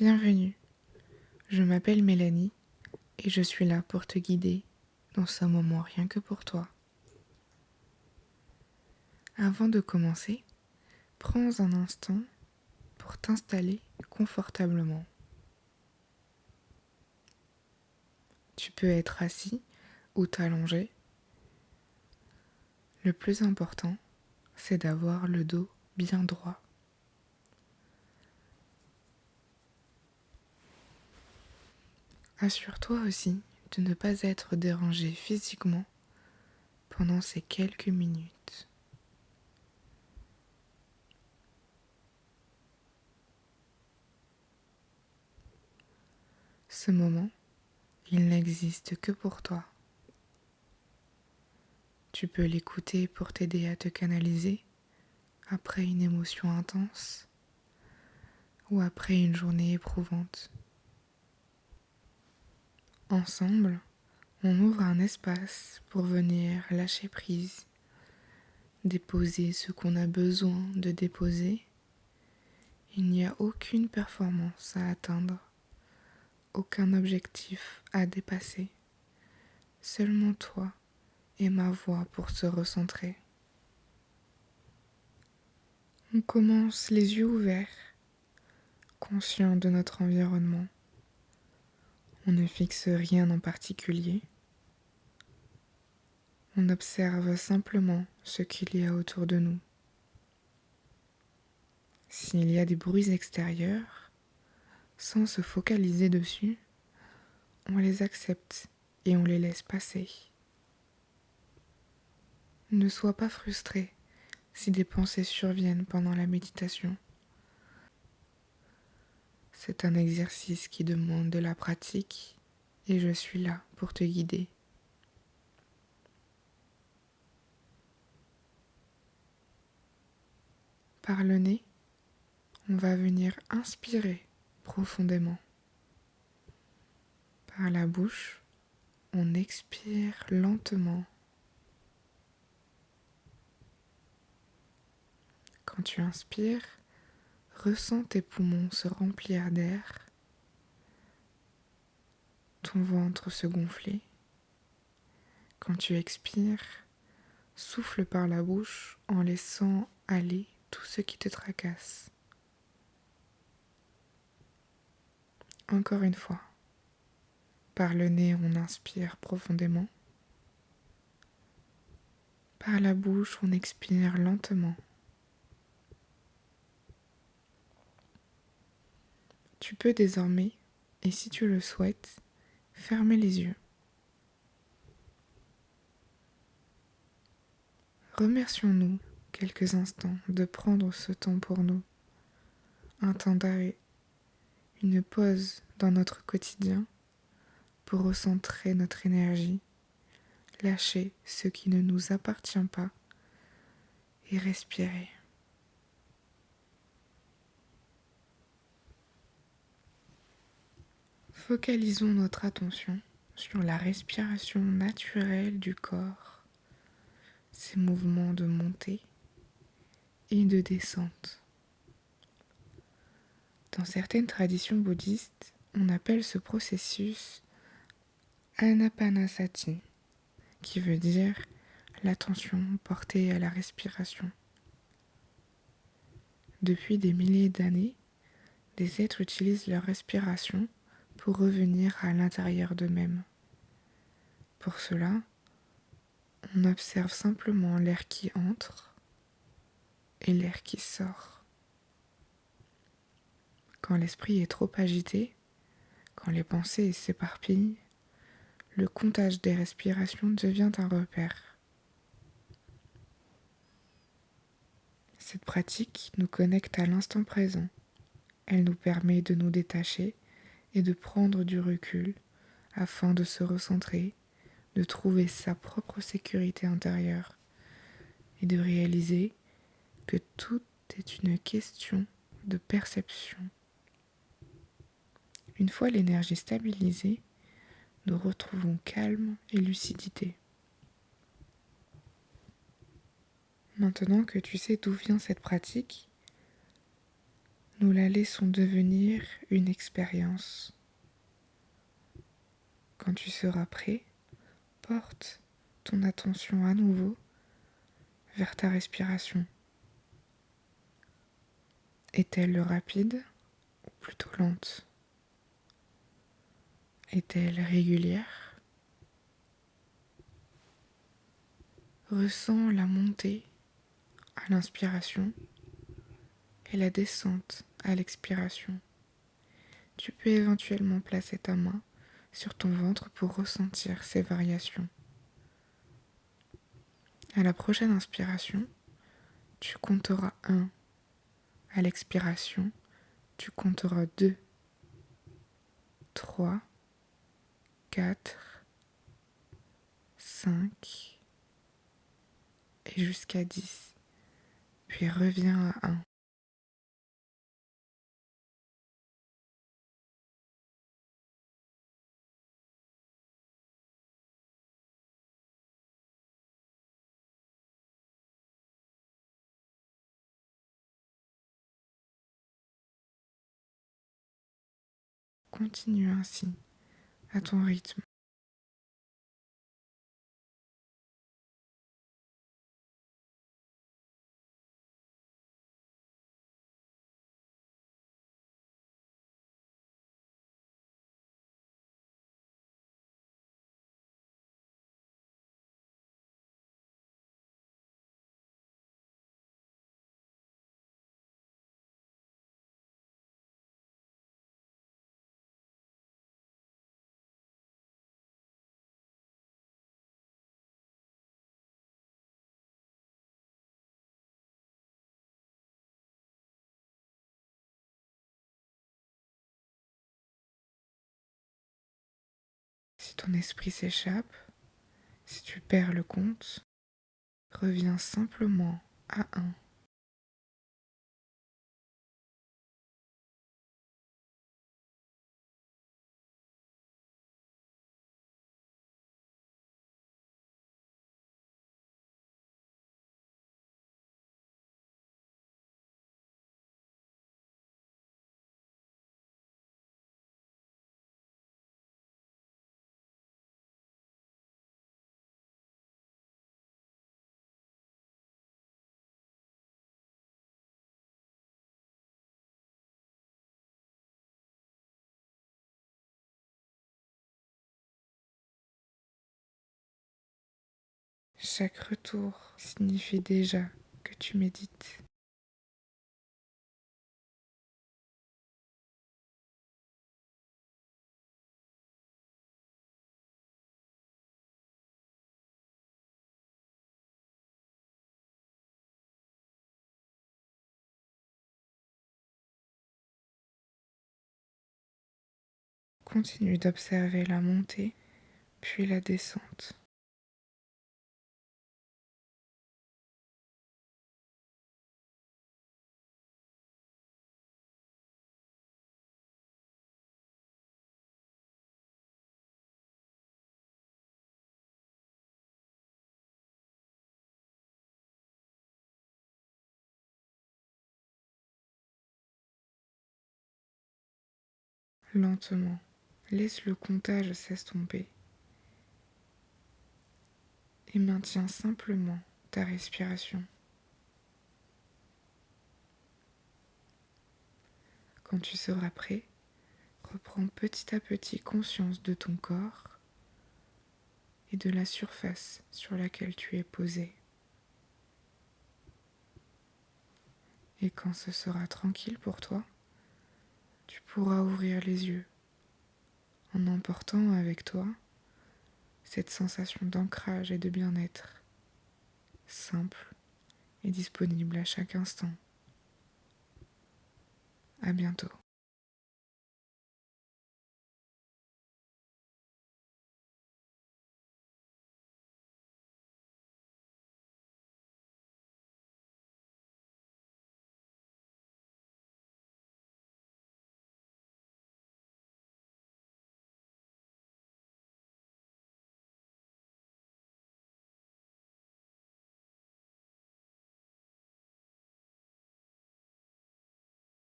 Bienvenue, je m'appelle Mélanie et je suis là pour te guider dans ce moment rien que pour toi. Avant de commencer, prends un instant pour t'installer confortablement. Tu peux être assis ou t'allonger. Le plus important, c'est d'avoir le dos bien droit. Assure-toi aussi de ne pas être dérangé physiquement pendant ces quelques minutes. Ce moment, il n'existe que pour toi. Tu peux l'écouter pour t'aider à te canaliser après une émotion intense ou après une journée éprouvante. Ensemble, on ouvre un espace pour venir lâcher prise, déposer ce qu'on a besoin de déposer. Il n'y a aucune performance à atteindre, aucun objectif à dépasser, seulement toi et ma voix pour se recentrer. On commence les yeux ouverts, conscient de notre environnement. On ne fixe rien en particulier. On observe simplement ce qu'il y a autour de nous. S'il y a des bruits extérieurs, sans se focaliser dessus, on les accepte et on les laisse passer. Ne sois pas frustré si des pensées surviennent pendant la méditation. C'est un exercice qui demande de la pratique et je suis là pour te guider. Par le nez, on va venir inspirer profondément. Par la bouche, on expire lentement. Quand tu inspires, ressens tes poumons se remplir d'air, ton ventre se gonfler. Quand tu expires, souffle par la bouche en laissant aller tout ce qui te tracasse. Encore une fois, par le nez, on inspire profondément. Par la bouche, on expire lentement. Tu peux désormais, et si tu le souhaites, fermer les yeux. Remercions-nous quelques instants de prendre ce temps pour nous, un temps d'arrêt, une pause dans notre quotidien pour recentrer notre énergie, lâcher ce qui ne nous appartient pas et respirer. Focalisons notre attention sur la respiration naturelle du corps, ses mouvements de montée et de descente. Dans certaines traditions bouddhistes, on appelle ce processus Anapanasati, qui veut dire l'attention portée à la respiration. Depuis des milliers d'années, des êtres utilisent leur respiration pour revenir à l'intérieur d'eux-mêmes. Pour cela, on observe simplement l'air qui entre et l'air qui sort. Quand l'esprit est trop agité, quand les pensées s'éparpillent, le comptage des respirations devient un repère. Cette pratique nous connecte à l'instant présent. Elle nous permet de nous détacher et de prendre du recul afin de se recentrer, de trouver sa propre sécurité intérieure et de réaliser que tout est une question de perception. Une fois l'énergie stabilisée, nous retrouvons calme et lucidité. Maintenant que tu sais d'où vient cette pratique, Nous la laissons devenir une expérience. Quand tu seras prêt, porte ton attention à nouveau vers ta respiration. Est-elle rapide ou plutôt lente? Est-elle régulière? Ressens la montée à l'inspiration et la descente à l'expiration. Tu peux éventuellement placer ta main sur ton ventre pour ressentir ces variations. À la prochaine inspiration, tu compteras 1. À l'expiration, tu compteras 2, 3, 4, 5 et jusqu'à 10. Puis reviens à 1. Continue ainsi, à ton rythme. Si ton esprit s'échappe, si tu perds le compte, reviens simplement à 1. Chaque retour signifie déjà que tu médites. Continue d'observer la montée, puis la descente. Lentement, laisse le comptage s'estomper et maintiens simplement ta respiration. Quand tu seras prêt, reprends petit à petit conscience de ton corps et de la surface sur laquelle tu es posé. Et quand ce sera tranquille pour toi, tu pourras ouvrir les yeux en emportant avec toi cette sensation d'ancrage et de bien-être, simple et disponible à chaque instant. À bientôt.